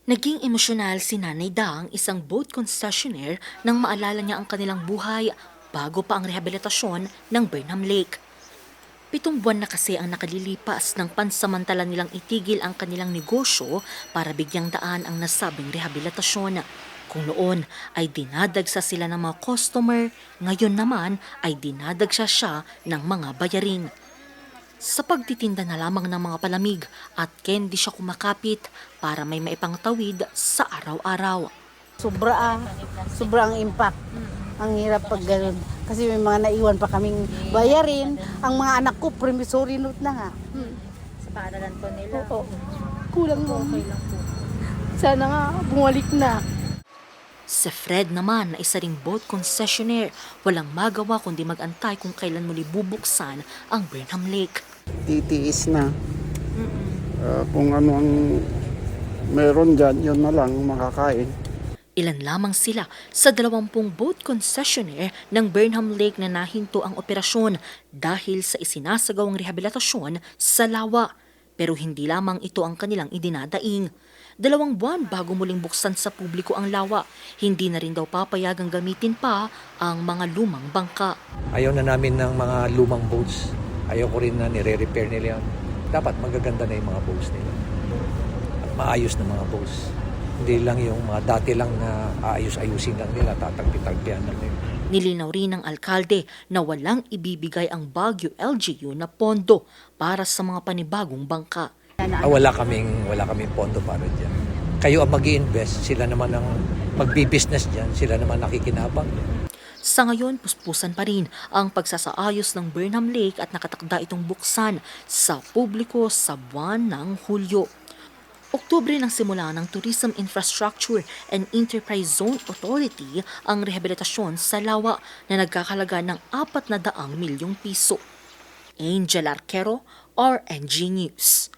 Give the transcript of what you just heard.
Naging emosyonal si Nanay Dang, isang boat concessionaire, nang maalala niya ang kanilang buhay bago pa ang rehabilitasyon ng Burnham Lake. 7 buwan na kasi ang nakalilipas ng pansamantala nilang itigil ang kanilang negosyo para bigyang daan ang nasabing rehabilitasyon. Kung noon ay dinadagsa sila ng mga customer, ngayon naman ay dinadagsa siya ng mga bayarin. Sa pagtitinda na lamang ng mga palamig at candy siya kumakapit para may maipangtawid sa araw-araw. Sobra, sobrang impact. Ang hirap pag ganun. Kasi may mga naiwan pa kaming bayarin. Ang mga anak ko, promissory note na nga. Sa paaralan po nila. Oo. Kulang mo. Okay lang po. Sana nga, bumalik na. Si Fred naman na isa ring boat concessionaire, walang magawa kundi mag-antay kung kailan muli bubuksan ang Burnham Lake. Titiis na. Kung ano ang meron dyan, yun na lang makakain. Ilan lamang sila sa 20 boat concessionaire ng Burnham Lake na nahinto ang operasyon dahil sa isinasagawang rehabilitasyon sa lawa. Pero hindi lamang ito ang kanilang idinadaing. 2 buwan bago muling buksan sa publiko ang lawa, hindi na rin daw papayagang gamitin pa ang mga lumang bangka. Ayaw na namin ng mga lumang boats. Ayaw ko rin na nire-repair nila yan. Dapat magaganda na yung mga boats nila. At maayos na mga boats. Hindi lang yung mga dati lang na aayos-ayusin lang nila, tatagpi-tagpian lang nila. Nilinaw rin ng alkalde na walang ibibigay ang Baguio LGU na pondo para sa mga panibagong bangka. Wala kaming pondo para dyan. Kayo ang mag-i-invest, sila naman ang magbi-business dyan, sila naman nakikinabang. Sa ngayon, puspusan pa rin ang pagsasaayos ng Burnham Lake at nakatakda itong buksan sa publiko sa buwan ng Hulyo. Oktubre nang simula ng Tourism Infrastructure and Enterprise Zone Authority ang rehabilitasyon sa lawa na nagkakalaga ng 400 milyong piso. Angel Arquero, RNG News.